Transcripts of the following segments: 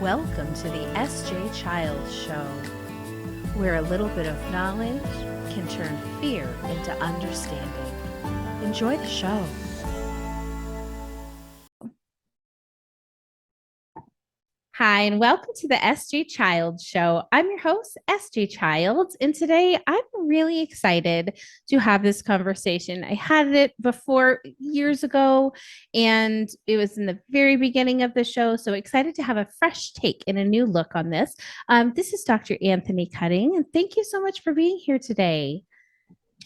Welcome to the S.J. Childs Show, where a little bit of knowledge can turn fear into understanding. Enjoy the show. Hi, and welcome to the S.J. Childs Show. I'm your host, S.J. Childs, and today I'm really excited to have this conversation. I had it before years ago, and it was in the very beginning of the show, so excited to have a fresh take and a new look on this. This is Dr. Anthony Cutting, and thank you so much for being here today.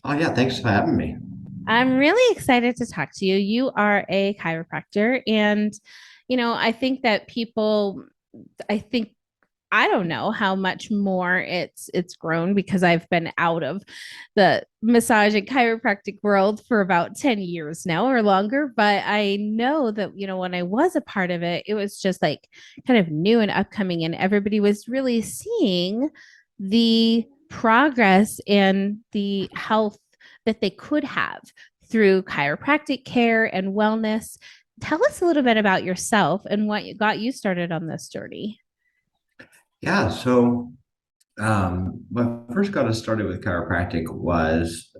Oh yeah, thanks for having me. I'm really excited to talk to you. You are a chiropractor, and I think that I think I don't know how much more it's grown because I've been out of the massage and chiropractic world for about 10 years now or longer, but I know that when I was a part of it, it was just like kind of new and upcoming, and everybody was really seeing the progress and the health that they could have through chiropractic care and wellness. Tell us a little bit about yourself and what got you started on this journey. Yeah, so what first got us started with chiropractic was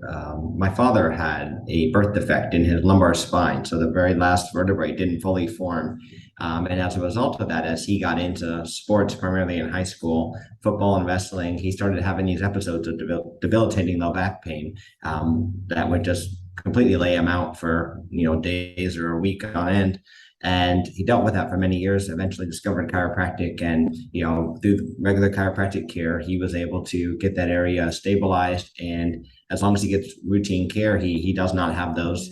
my father had a birth defect in his lumbar spine, so the very last vertebrae didn't fully form. And as a result of that, as he got into sports, primarily in high school, football and wrestling, he started having these episodes of debilitating low back pain that would just completely lay him out for days or a week on end. And he dealt with that for many years, eventually discovered chiropractic. And, through regular chiropractic care, he was able to get that area stabilized. And as long as he gets routine care, he does not have those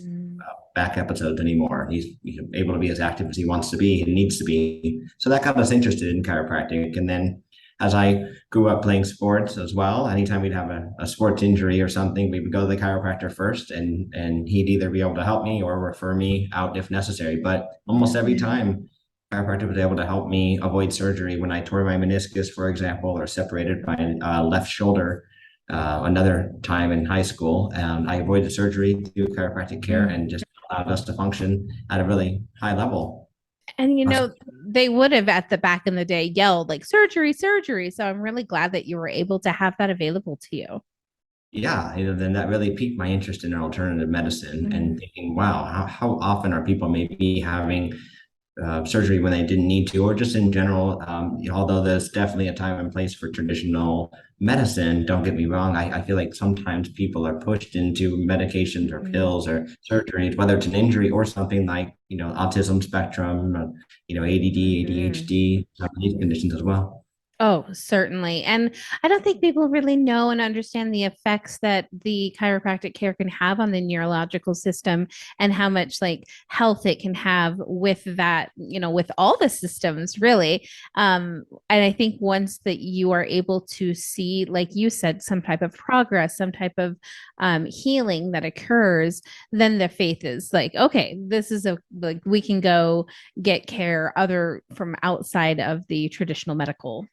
back episodes anymore. He's able to be as active as he wants to be and needs to be. So that got us interested in chiropractic. And then as I grew up playing sports as well, anytime we'd have a sports injury or something, we would go to the chiropractor first, and he'd either be able to help me or refer me out if necessary. But almost every time, chiropractor was able to help me avoid surgery when I tore my meniscus, for example, or separated my left shoulder. Another time in high school, I avoided surgery through chiropractic care and just allowed us to function at a really high level. And they would have at the back in the day yelled like surgery, surgery. So I'm really glad that you were able to have that available to you. Yeah, then that really piqued my interest in alternative medicine and thinking, wow, how often are people maybe having surgery when they didn't need to, or just in general, although there's definitely a time and place for traditional medicine, don't get me wrong, I feel like sometimes people are pushed into medications or pills or surgeries, whether it's an injury or something like, autism spectrum, ADD, ADHD, some of these conditions as well. Oh, certainly. And I don't think people really know and understand the effects that the chiropractic care can have on the neurological system and how much like health it can have with that, with all the systems really. And I think once that you are able to see, like you said, some type of progress, some type of healing that occurs, then the faith is like, okay, this is like we can go get care other from outside of the traditional medical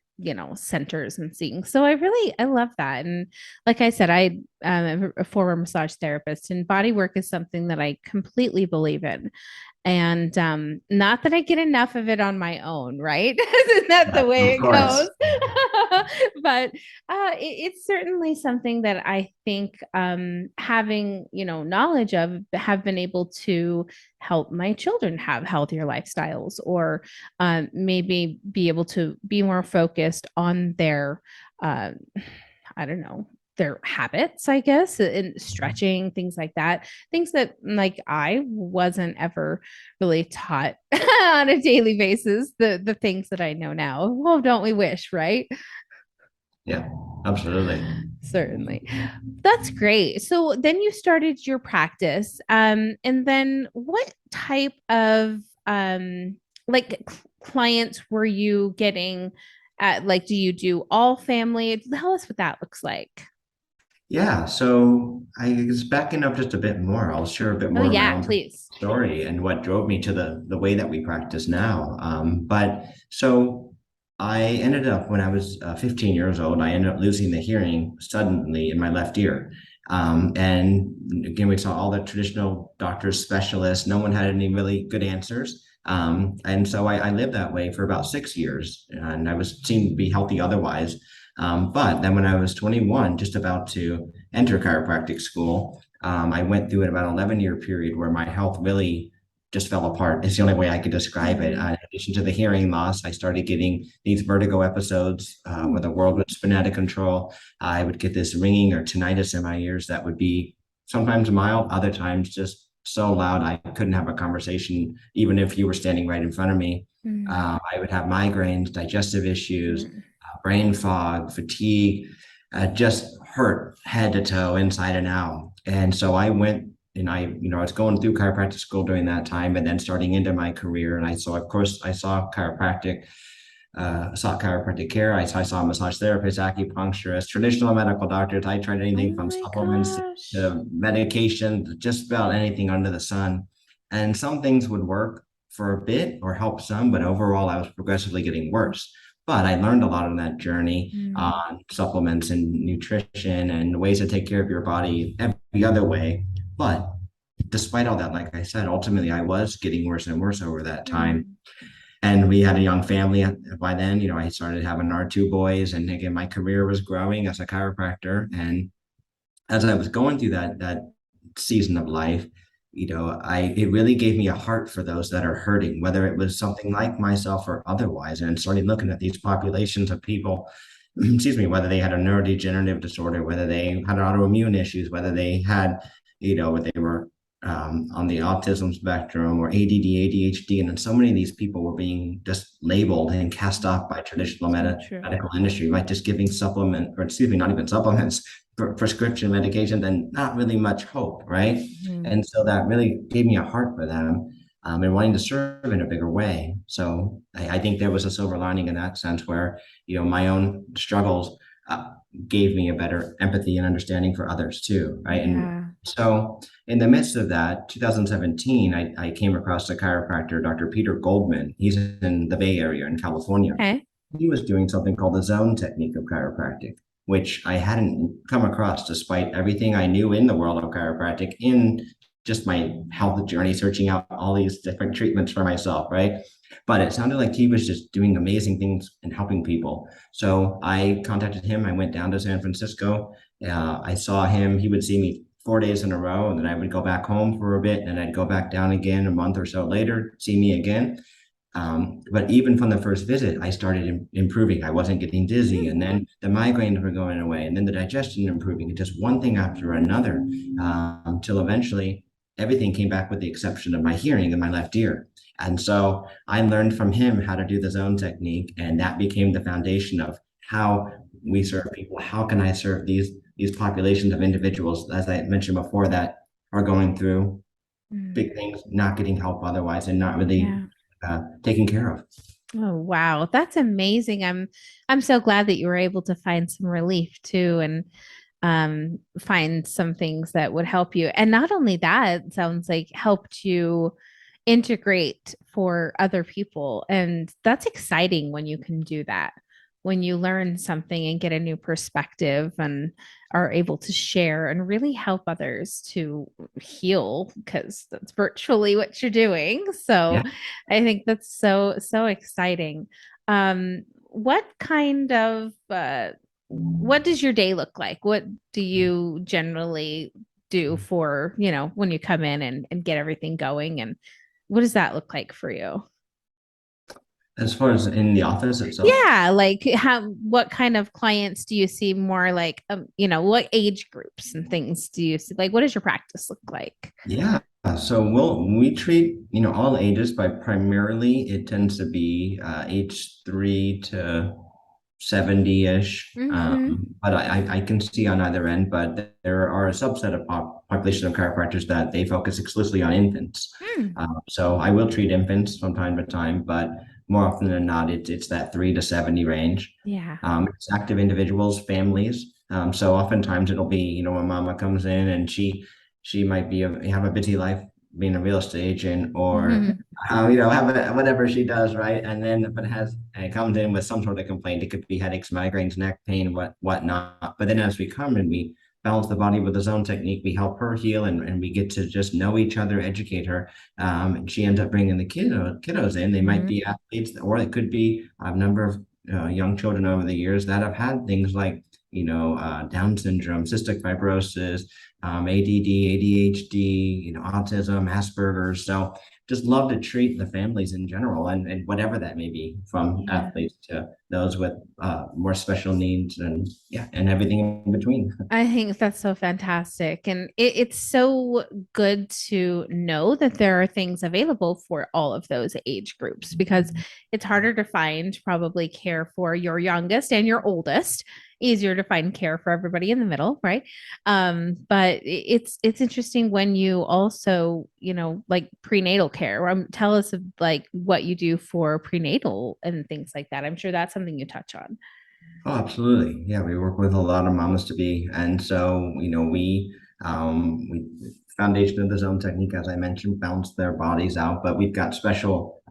centers and things. So I love that. And like I said, I am a former massage therapist, and body work is something that I completely believe in. And not that I get enough of it on my own, right? Isn't that the way Of it goes? course. But it's certainly something that I think having knowledge of have been able to help my children have healthier lifestyles, or maybe be able to be more focused on their uh, I don't know, their habits, I guess, and stretching, things like that. Things that like I wasn't ever really taught on a daily basis, the things that I know now. Well, don't we wish, right? Yeah, absolutely. Certainly. That's great. So then you started your practice. And then what type of like clients were you getting at? Like, do you do all family? Tell us what that looks like. Yeah, so I guess backing up just a bit more, I'll share a bit Oh more of my yeah, own please. story and what drove me to the way that we practice now. But so I ended up when I was 15 years old, I ended up losing the hearing suddenly in my left ear. And again, we saw all the traditional doctors, specialists. No one had any really good answers. And so I lived that way for about 6 years, and I was seemed to be healthy otherwise. But then when I was 21, just about to enter chiropractic school, I went through about an 11-year period where my health really just fell apart. It's the only way I could describe it. Mm. In addition to the hearing loss, I started getting these vertigo episodes where Mm. the world would spin out of control. I would get this ringing or tinnitus in my ears that would be sometimes mild, other times just so loud I couldn't have a conversation, even if you were standing right in front of me. Mm. I would have migraines, digestive issues, Mm. brain fog, fatigue, just hurt head to toe, inside and out. And so I went and I was going through chiropractic school during that time and then starting into my career. And of course, I saw sought chiropractic care. I saw massage therapists, acupuncturists, traditional medical doctors. I tried Oh anything from my supplements gosh. to medication, just about anything under the sun. And some things would work for a bit or help some, but overall, I was progressively getting worse. But I learned a lot on that journey Mm. on supplements and nutrition and ways to take care of your body every other way. But despite all that, like I said, ultimately I was getting worse and worse over that time. Mm. And we had a young family by then. I started having our two boys, and again, my career was growing as a chiropractor. And as I was going through that season of life, I it really gave me a heart for those that are hurting, whether it was something like myself or otherwise, and started looking at these populations of people, excuse me, whether they had a neurodegenerative disorder, whether they had autoimmune issues, whether they had, they were on the autism spectrum or ADD, ADHD, and then so many of these people were being just labeled and cast off by traditional So true. medical industry, right? Just giving supplement, or excuse me, not even supplements, prescription medications, and not really much hope, right? Mm. And so that really gave me a heart for them, and wanting to serve in a bigger way. So I think there was a silver lining in that sense where, my own struggles uh, gave me a better empathy and understanding for others too, right? And Yeah. so in the midst of that, 2017, I came across a chiropractor, Dr. Peter Goldman. He's in the Bay Area in California. Okay. He was doing something called the zone technique of chiropractic, which I hadn't come across despite everything I knew in the world of chiropractic, in just my health journey, searching out all these different treatments for myself, right? But it sounded like he was just doing amazing things and helping people. So I contacted him. I went down to San Francisco. I saw him. He would see me 4 days in a row, and then I would go back home for a bit, and I'd go back down again a month or so later, see me again. But even from the first visit, I started improving. I wasn't getting dizzy, and then the migraines were going away, and then the digestion improving, and just one thing after another, till eventually everything came back with the exception of my hearing in my left ear. And so I learned from him how to do the zone technique, and that became the foundation of how we serve people. How can I serve these populations of individuals, as I mentioned before, that are going through Mm. big things, not getting help otherwise, and not really Yeah. taken care of. Oh, wow. That's amazing. I'm so glad that you were able to find some relief too and find some things that would help you. And not only that, it sounds like helped you integrate for other people. And that's exciting when you can do that. When you learn something and get a new perspective and are able to share and really help others to heal, because that's virtually what you're doing. So Yeah. I think that's so exciting. What kind of what does your day look like? What do you generally do for, when you come in and get everything going? And what does that look like for you? As far as in the office itself, Yeah, like what kind of clients do you see more like, what age groups and things do you see? Like, what does your practice look like? yeah. So we treat, all ages, but primarily it tends to be age 3 to 70-ish. Mm-hmm. But I can see on either end, but there are a subset of population of chiropractors that they focus exclusively on infants. Mm. So I will treat infants from time to time, but more often than not, it's that 3 to 70 range. Yeah. It's active individuals, families. So oftentimes it'll be, when mama comes in and she might have a busy life being a real estate agent, or Mm-hmm. whatever she does, right? And then but it comes in with some sort of complaint. It could be headaches, migraines, neck pain, whatnot. But then as we come and we balance the body with the zone technique. We help her heal, and we get to just know each other, educate her. And she ends up bringing the kiddos in. They might Mhm. be athletes, or it could be a number of young children over the years that have had things like, Down syndrome, cystic fibrosis, ADD, ADHD, autism, Asperger's. So just love to treat the families in general, and whatever that may be, from Yeah. athletes to those with more special needs, and yeah, and everything in between. I think that's so fantastic. And it's so good to know that there are things available for all of those age groups because it's harder to find probably care for your youngest and your oldest, easier to find care for everybody in the middle, right? But it's interesting when you also, like prenatal care. Tell us like what you do for prenatal and things like that. I'm sure that's something you touch on. Oh, absolutely. Yeah, we work with a lot of mamas to be, and so we foundation of the zone technique, as I mentioned, balance their bodies out. But we've got special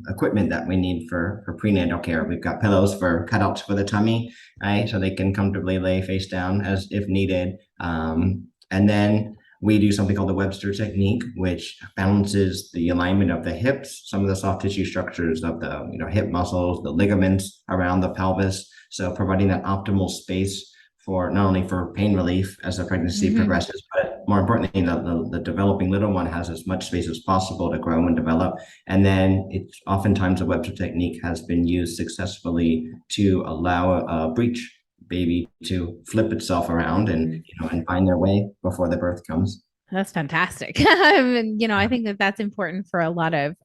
equipment that we need for prenatal care. We've got pillows for cutouts for the tummy, right, so they can comfortably lay face down as if needed. And then we do something called the Webster technique, which balances the alignment of the hips, some of the soft tissue structures of the hip muscles, the ligaments around the pelvis. So providing that optimal space for not only for pain relief as the pregnancy Mhm. progresses, but more importantly, the developing little one has as much space as possible to grow and develop. And then it's oftentimes a Webster technique has been used successfully to allow a breech baby to flip itself around and and find their way before the birth comes. That's fantastic. I think that that's important for a lot of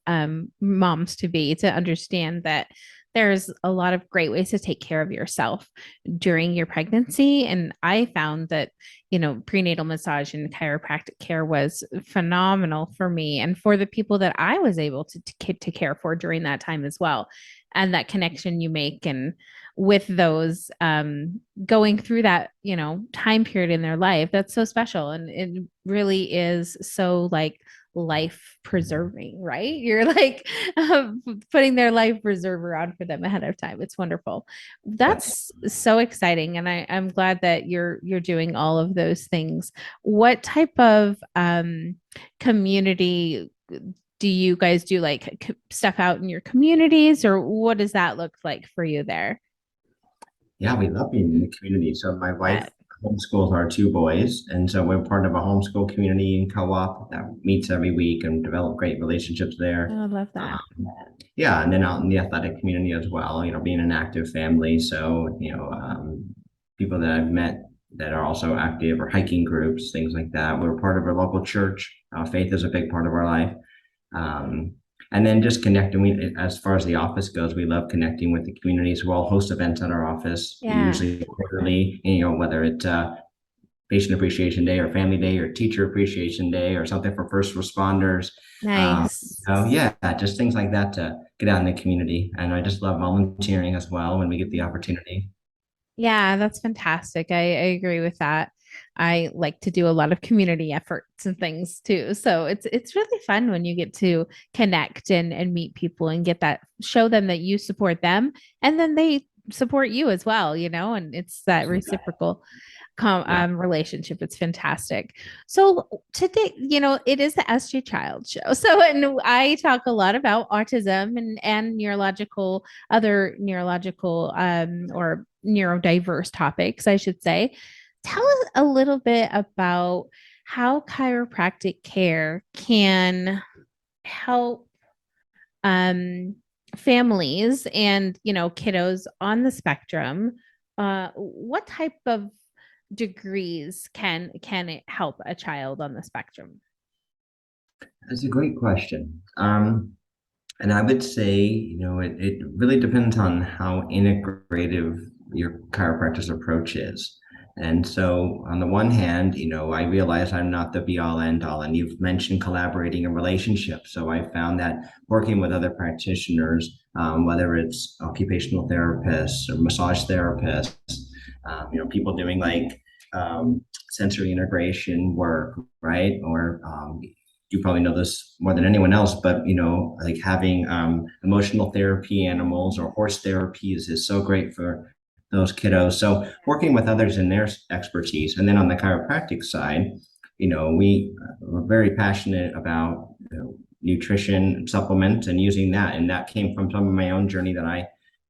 moms to understand that there's a lot of great ways to take care of yourself during your pregnancy. And I found that, prenatal massage and chiropractic care was phenomenal for me and for the people that I was able to care for during that time as well. And that connection you make and with those going through that, time period in their life, that's so special. And it really is so like life preserving, right? You're like putting their life preserver on for them ahead of time. It's wonderful. Yes. That's so exciting. And I'm glad that you're doing all of those things. What type of community do you guys do, like stuff out in your communities, or what does that look like for you there? Yeah, we love being in the community. So my wife That homeschools our two boys, and so we're part of a homeschool community and co-op that meets every week and develop great relationships I there. would love that. Um, yeah, and then out in the athletic community as well, being an active family. So, people that I've met that are also active, or hiking groups, things like that. We're part of a local church. Faith is a big part of our life. Um, and then just connecting. As far as the office goes, we love connecting with the communities. We'll host events at our office, Yeah. usually quarterly. Whether it's Patient Appreciation Day, or Family Day, or Teacher Appreciation Day, or something for first responders. Nice. Yeah, just things like that to get out in the community. And I just love volunteering as well when we get the opportunity. Yeah, that's fantastic. I agree with that. I like to do a lot of community efforts and things too. So it's really fun when you get to connect and meet people and get that show them that you support them and then they support you as well, and it's that reciprocal Yeah. relationship. It's fantastic. So today, it is the SG Child Show. So, and I talk a lot about autism and other neurological or neurodiverse topics, I should say. Tell us a little bit about how chiropractic care can help um, families and kiddos on the spectrum. What type of degrees can it help a child on the spectrum? That's a great question. And I would say, it really depends on how integrative your chiropractor's approach is. And so, on the one hand, I realize I'm not the be all end all. And you've mentioned collaborating and relationships. So, I found that working with other practitioners, whether it's occupational therapists or massage therapists, people doing like sensory integration work, right? Or you probably know this more than anyone else, but like having emotional therapy animals or horse therapy is so great for those kiddos. So working with others in their expertise, and then on the chiropractic side, we were very passionate about nutrition supplements and using that, and that came from some of my own journey that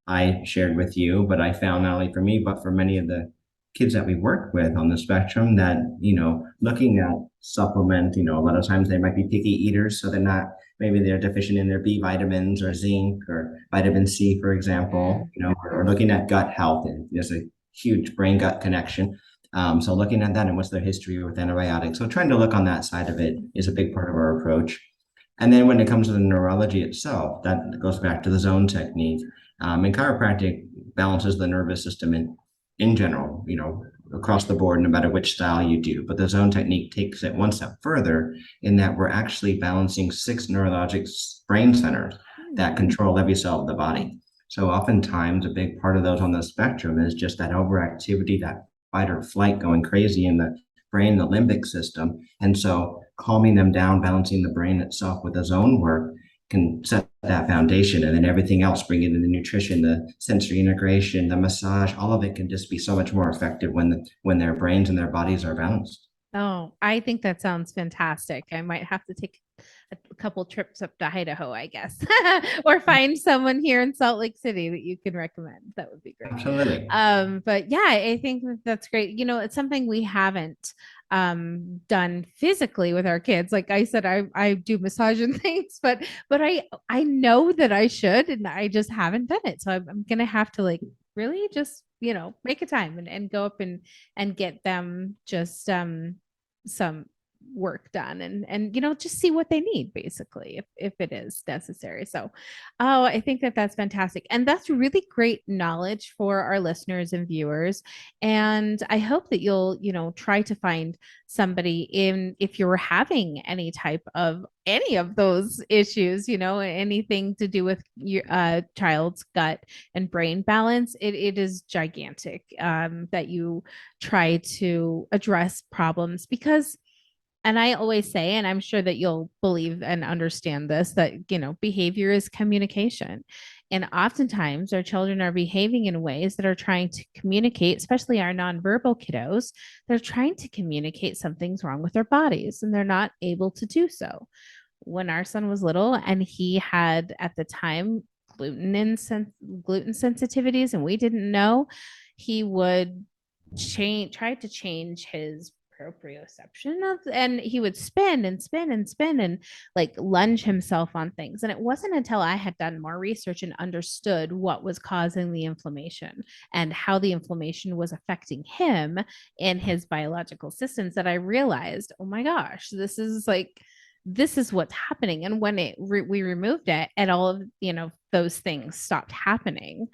I shared with you. But I found not only for me, but for many of the kids that we work with on the spectrum that, looking at supplement, a lot of times they might be picky eaters, so they're not, maybe they're deficient in their B vitamins or zinc or vitamin C, for example, Mm. or looking at gut health. And there's a huge brain gut connection. So looking at that and what's their history with antibiotics. So trying to look on that side of it is a big part of our approach. And then when it comes to the neurology itself, that goes back to the zone technique. And chiropractic balances the nervous system in general, across the board, no matter which style you do. But the zone technique takes it one step further in that we're actually balancing six neurologic brain centers that Mm. control every cell of the body. So oftentimes a big part of those on the spectrum is just that overactivity, that fight or flight going crazy in the brain, the limbic system. And so calming them down, balancing the brain itself with the zone work can set that foundation, and then everything else, bring in the nutrition, the sensory integration, the massage, all of it can just be so much more effective when their brains and their bodies are balanced. Oh, I think that sounds fantastic. I might have to take a couple trips up to Idaho, I guess, or find someone here in Salt Lake City that you can recommend. That would be great. Absolutely. But yeah, I think that's great. It's something we haven't done physically with our kids. Like I said, I do massage and things, but I know that I should, and I just haven't done it. So I'm gonna have to like really just make a time and go up and get them just some work done and just see what they need basically if it is necessary. So I think that that's fantastic, and that's really great knowledge for our listeners and viewers. And I hope that you'll try to find somebody in if you're having any type of any of those issues, anything to do with your child's gut and brain balance. It is gigantic that you try to address problems because, and I always say, and I'm sure that you'll believe and understand this, that behavior is communication. And oftentimes our children are behaving in ways that are trying to communicate, especially our nonverbal kiddos. They're trying to communicate something's wrong with their bodies and they're not able to do so. When our son was little and he had at the time gluten sensitivities and we didn't know, he would try to change his proprioception and he would spin and spin and spin and like lunge himself on things. And it wasn't until I had done more research and understood what was causing the inflammation and how the inflammation was affecting him and his biological systems that I realized, oh my gosh, this is what's happening. And when we removed it and all of those things stopped happening,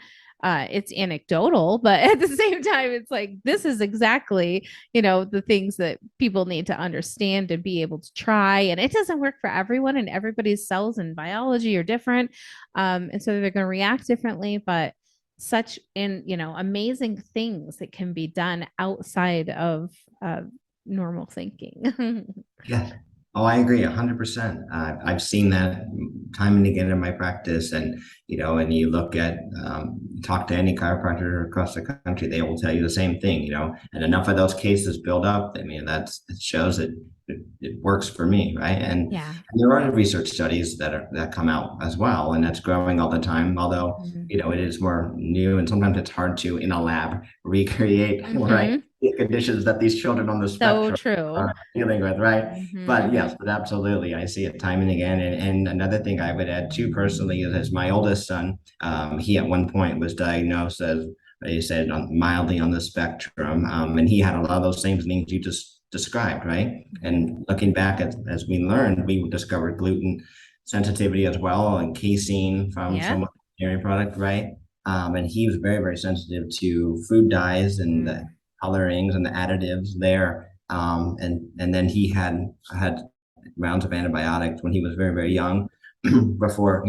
it's anecdotal, but at the same time it's like this is exactly the things that people need to understand and be able to try. And it doesn't work for everyone, and everybody's cells and biology are different, and so they're going to react differently. But such amazing things that can be done outside of normal thinking. Yeah. Oh, I agree 100%. I've seen that time and again in my practice. And you look at, talk to any chiropractor across the country, they will tell you the same thing, and enough of those cases build up. I mean, it shows that it works for me, right? And Yeah. there are research studies that come out as well, and that's growing all the time. Although, Mhm. it is more new, and sometimes it's hard to, in a lab, recreate, right, Mhm. the conditions that these children on the So spectrum true. are dealing with, right? But yes, Mhm. but absolutely, I see it time and again. And another thing I would add too personally is as my oldest son, he at one point was diagnosed as they said mildly on the spectrum, and he had a lot of those same things you just described, right? Mhm. And looking back as we learned, we discovered gluten sensitivity as well, and casein from Yeah. some dairy product, right? And he was very, very sensitive to food dyes and the Mm. colorings and the additives there. And then he had rounds of antibiotics when he was very, very young. Before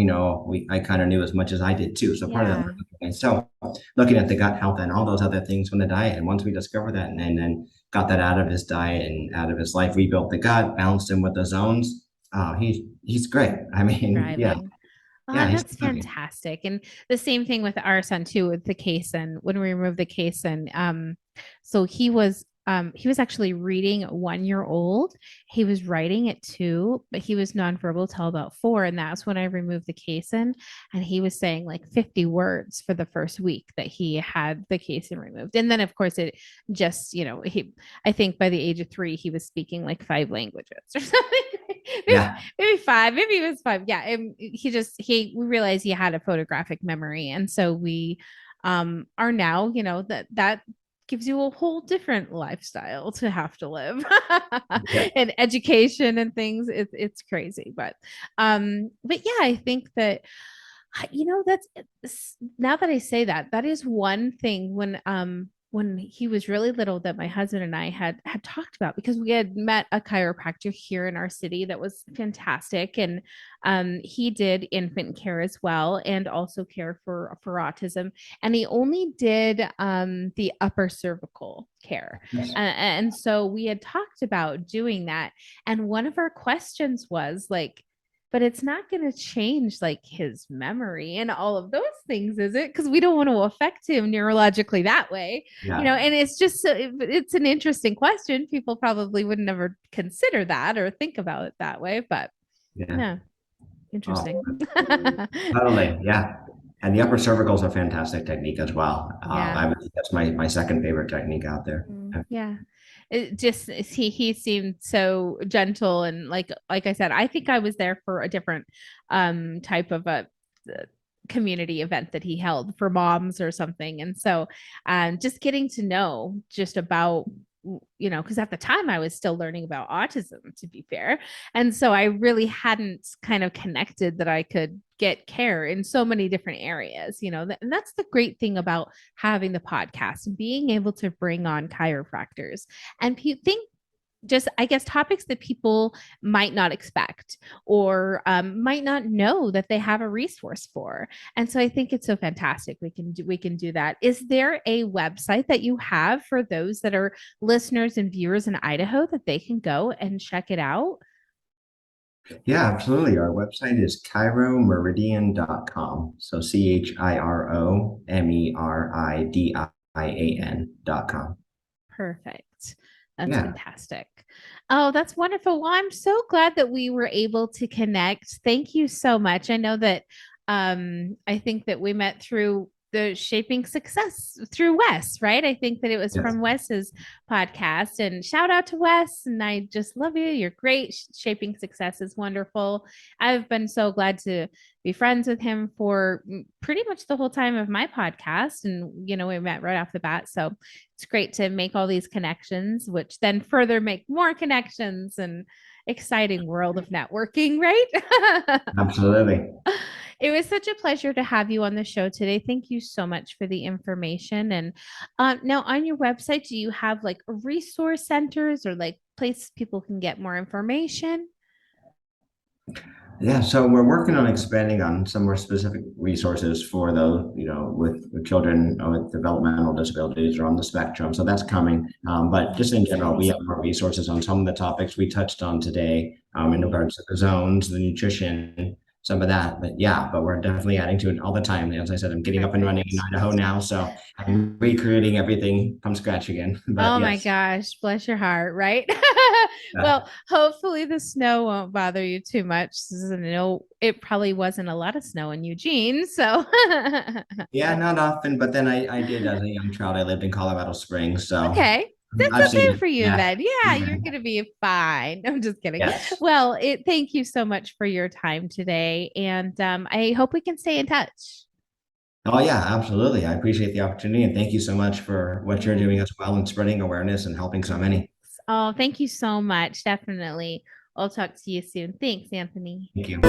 I kind of knew as much as I did too. So part of Yeah. that. And so looking at the gut health and all those other things from the diet, and once we discovered that, and then got that out of his diet and out of his life, rebuilt the gut, balanced him with the zones. He's great. I mean, yeah, Thriving. Yeah, he's That's exciting. fantastic. And the same thing with our son too, with the case and when we removed the case and so he was actually reading 1 year old. He was writing it too, but he was nonverbal till about 4. And that's when I removed the case in. And he was saying like 50 words for the first week that he had the case in removed. And then of course it just, I think by the age of 3, he was speaking like 5 languages or something. Yeah, Maybe 5, maybe it was 5. Yeah. And we realized he had a photographic memory. And so we are now, that gives you a whole different lifestyle to have to live yeah, and education and things. It's crazy. But yeah, I think that that's now that I say that, that is one thing when he was really little that my husband and I had talked about because we had met a chiropractor here in our city that was fantastic, and he did infant care as well and also care for autism, and he only did the upper cervical care, yes, and so we had talked about doing that, and one of our questions was like, but it's not going to change like his memory and all of those things, is it? Because we don't want to affect him neurologically that way, yeah, and it's just it's an interesting question. People probably would never consider that or think about it that way, but yeah. no, Oh, interesting. totally. Yeah. And the upper cervical is a fantastic technique as well. Yeah. I would think that's my second favorite technique out there. Yeah. It just he seemed so gentle, and like I said, I think I was there for a different type of a community event that he held for moms or something. And so just getting to know just about, because at the time I was still learning about autism, to be fair. And so I really hadn't kind of connected that I could get care in so many different areas, and that's the great thing about having the podcast and being able to bring on chiropractors and think just, I guess, topics that people might not expect or might not know that they have a resource for. And so I think it's so fantastic. We can do that. Is there a website that you have for those that are listeners and viewers in Idaho that they can go and check it out? Yeah, absolutely. Our website is chiromeridian.com. So ChiroMeridian.com. Perfect. That's Yeah. fantastic. Oh, that's wonderful. Well, I'm so glad that we were able to connect. Thank you so much. I know that I think that we met through the Shaping Success through Wes, right? I think that it was Yes. from Wes's podcast. And shout out to Wes. And I just love you. You're great. Shaping Success is wonderful. I've been so glad to be friends with him for pretty much the whole time of my podcast. And, we met right off the bat. So it's great to make all these connections, which then further make more connections and exciting world of networking, right? Absolutely. It was such a pleasure to have you on the show today. Thank you so much for the information. And now on your website, do you have like resource centers or like places people can get more information? Yeah, so we're working on expanding on some more specific resources for those, with children with developmental disabilities or on the spectrum. So that's coming. But just in general, we have more resources on some of the topics we touched on today, in regards to the zones, the nutrition, some of that. But we're definitely adding to it all the time. As I said, I'm getting up and running in Perfect. Idaho now, so I'm recreating everything from scratch again. But Oh my yes, gosh, bless your heart, right? uh, Well, hopefully the snow won't bother you too much. I know it probably wasn't a lot of snow in Eugene, so yeah, not often. But then I did as a young child. I lived in Colorado Springs, so okay. That's I've seen okay it. for you Yeah. then. Yeah, Yeah. you're gonna be fine. I'm just kidding. Yes. Well, thank you so much for your time today, and I hope we can stay in touch. Oh, yeah, absolutely. I appreciate the opportunity and thank you so much for what you're Yeah. doing as well and spreading awareness and helping so many. Oh, thank you so much. Definitely. I'll talk to you soon. Thanks, Anthony. Thank you.